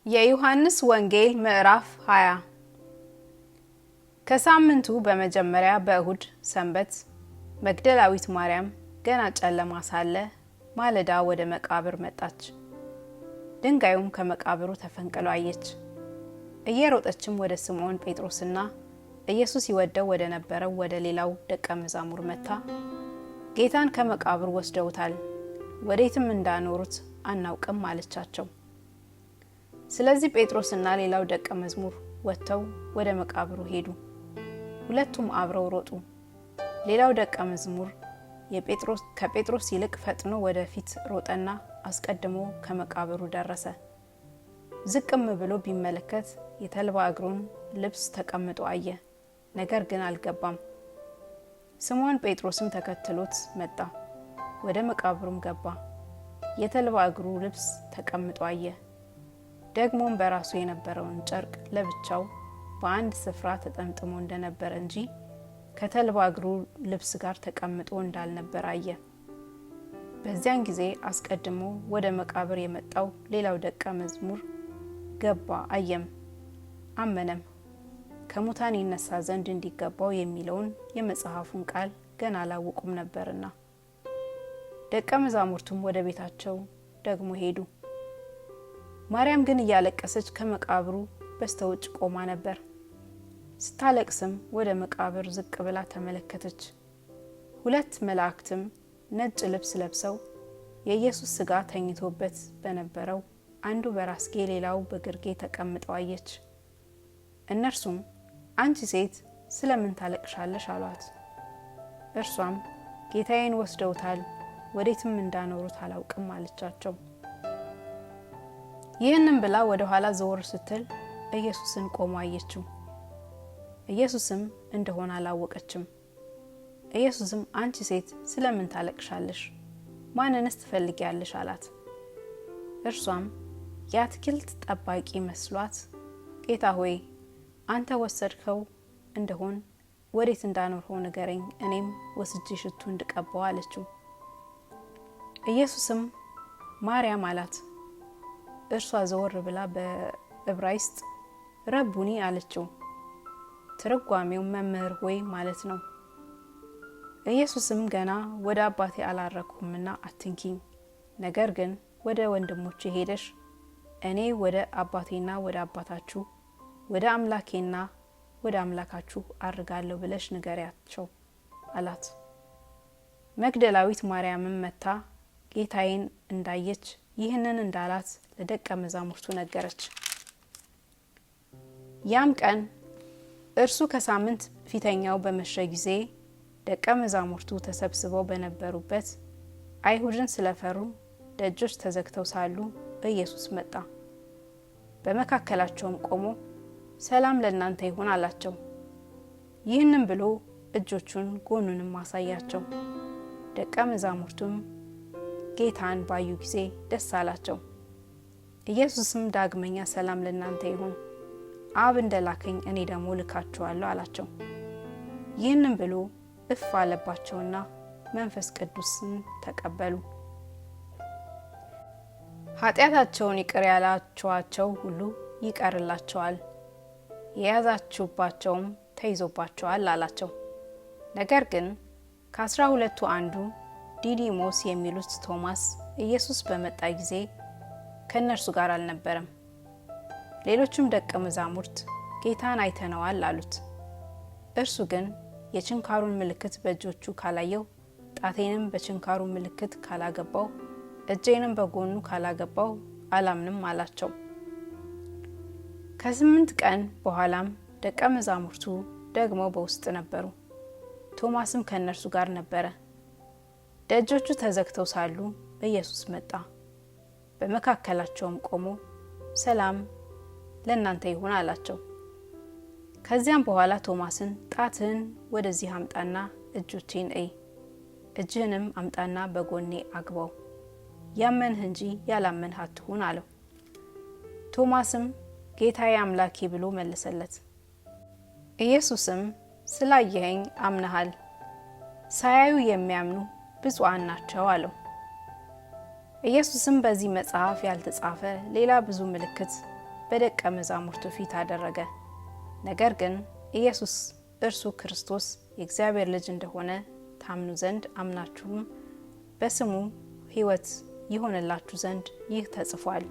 የዮሐንስ ወንጌል ምዕራፍ 20 ከሳምንቱ በመጀመሪያ በእሁድ ሰንበት መግደላዊት ማርያም ገና ጨለማ ሳለ ማለዳ ወደ መቃብር መጣች። ድንጋዩም ከመቃብሩ ተፈንቅሎ አየች። እየሮጠችም ወደ ስምዖን ጴጥሮስና ኢየሱስ ይወደው ወደ ነበረው ወደ ሌላው ደቀ መዛሙር መጣ፣ ጌታን ከመቃብር ወስደውታል፣ ወዴትም እንዳኖሩት አናውቅም አለቻቸው። ስለዚህ ጴጥሮስና ሌላው ደቀ መዝሙር ወጥተው ወደ መቃብሩ ሄዱ። ሁለቱም አብረው ሮጡ። ሌላው ደቀ መዝሙር ከጴጥሮስ ይልቅ ፈጥኖ ወደፊት ሮጠና አስቀድሞ ከመቃብሩ ደረሰ። ዝቅም ብሎ ቢመለከት የተልባ እግሩን ልብስ ተቀምጦ አየ፣ ነገር ግን አልገባም። ስምዖን ጴጥሮስም ተከትሎት መጣ፣ ወደ መቃብሩም ገባ፣ የተልባ እግሩ ልብስ ተቀምጦ አየ። ደግሞም በራሱ የነበረውን ጨርቅ ለብቻው በአንድ ስፍራ ተጠምጥሞ እንደነበረ እንጂ ከተልባ እግሩ ልብስ ጋር ተቀምጦ እንዳልነበረ አየ። በዚያን ጊዜ አስቀድሞ ወደ መቃብር የመጣው ሌላው ደቀ መዝሙር ገባ፣ አየም፣ አመነም። ከሙታን ይነሳ ዘንድ እንዲገባው የሚለውን የመጽሐፉን ቃል ገና አላወቁም ነበርና። ደቀ መዛሙርቱም ወደ ቤታቸው ደግሞ ሄዱ። ማርያም ግን እያለቀሰች ከመቃብሩ በስተውጭ ቆማ ነበር። ስታለቅስም ወደ መቃብር ዝቅ ብላ ተመለከተች። ሁለት መላእክትም ነጭ ልብስ ለብሰው የኢየሱስ ሥጋ ተኝቶበት በነበረው አንዱ በራስጌ ሌላው በግርጌ ተቀምጠው አየች። እነርሱም አንቺ ሴት ስለምን ታለቅሻለሽ አሏት። እርሷም ጌታዬን ወስደውታል፣ ወዴትም እንዳኖሩት አላውቅም አለቻቸው። ይህንን ብላ ወደ ኋላ ዘወር ስትል ኢየሱስን ቆሞ አየችው። ኢየሱስም እንደሆነ አላወቀችም። ኢየሱስም አንቺ ሴት ስለምን ታለቅሻለሽ? ማንንስ ትፈልጊያለሽ አላት። እርሷም የአትክልት ጠባቂ መስሏት ጌታ ሆይ አንተ ወሰድከው እንደሆን ወዴት እንዳኖርኸው ንገረኝ፣ እኔም ወስጄ ሽቱ እንድቀባው አለችው። ኢየሱስም ማርያም አላት። እርሷ ዘወር ብላ በዕብራይስጥ ረቡኒ አለችው። ትርጓሜው መምህር ሆይ ማለት ነው። ኢየሱስም ገና ወደ አባቴ አላረኩምና አትንኪኝ፣ ነገር ግን ወደ ወንድሞቼ ሄደሽ እኔ ወደ አባቴና ወደ አባታችሁ ወደ አምላኬና ወደ አምላካችሁ አርጋለሁ ብለሽ ንገሪያቸው አላት። መግደላዊት ማርያምም መታ ጌታዬን እንዳየች ይህንን እንዳላት ለደቀ መዛሙርቱ ነገረች። ያም ቀን እርሱ ከሳምንት ፊተኛው በመሸ ጊዜ ደቀ መዛሙርቱ ተሰብስበው በነበሩበት አይሁድን ስለፈሩ ደጆች ተዘግተው ሳሉ ኢየሱስ መጣ፣ በመካከላቸውም ቆሞ ሰላም ለእናንተ ይሁን አላቸው። ይህንም ብሎ እጆቹን ጎኑንም አሳያቸው። ደቀ መዛሙርቱም ጌታን ባዩ ጊዜ ደስ አላቸው። ኢየሱስም ዳግመኛ ሰላም ለእናንተ ይሁን፣ አብ እንደላከኝ እኔ ደግሞ ልካችኋለሁ አላቸው። ይህንም ብሎ እፍ አለባቸውና መንፈስ ቅዱስን ተቀበሉ። ኃጢአታቸውን ይቅር ያላችኋቸው ሁሉ ይቀርላቸዋል፣ የያዛችሁባቸውም ተይዞባቸዋል አላቸው። ነገር ግን ከ12ቱ አንዱ ዲዲሞስ የሚሉት ቶማስ ኢየሱስ በመጣ ጊዜ ከእነርሱ ጋር አልነበረም። ሌሎቹም ደቀ መዛሙርት ጌታን አይተነዋል አሉት። እርሱ ግን የችንካሩን ምልክት በእጆቹ ካላየው፣ ጣቴንም በችንካሩ ምልክት ካላገባው፣ እጄንም በጎኑ ካላገባው አላምንም አላቸው። ከ8 ቀን በኋላም ደቀ መዛሙርቱ ደግሞ በውስጥ ነበሩ። ቶማስም ከእነርሱ ጋር ነበረ። ደጆቹ ተዘግተው ሳሉ ኢየሱስ መጣ፣ በመካከላቸውም ቆሞ ሰላም ለእናንተ ይሁን አላቸው። ከዚያም በኋላ ቶማስን ጣትህን ወደዚህ አምጣና እጆቼን እይ፣ እጅህንም አምጣና በጎኔ አግባው፣ ያመንህ እንጂ ያላመንህ አትሁን አለው። ቶማስም ጌታዬ አምላኬ ብሎ መለሰለት። ኢየሱስም ስላየኸኝ አምነሃል፣ ሳያዩ የሚያምኑ ብፁዓን ናቸው አለው። ኢየሱስም በዚህ መጽሐፍ ያልተጻፈ ሌላ ብዙ ምልክት በደቀ መዛሙርቱ ፊት አደረገ። ነገር ግን ኢየሱስ እርሱ ክርስቶስ የእግዚአብሔር ልጅ እንደሆነ ታምኑ ዘንድ አምናችሁም በስሙ ሕይወት ይሆንላችሁ ዘንድ ይህ ተጽፏል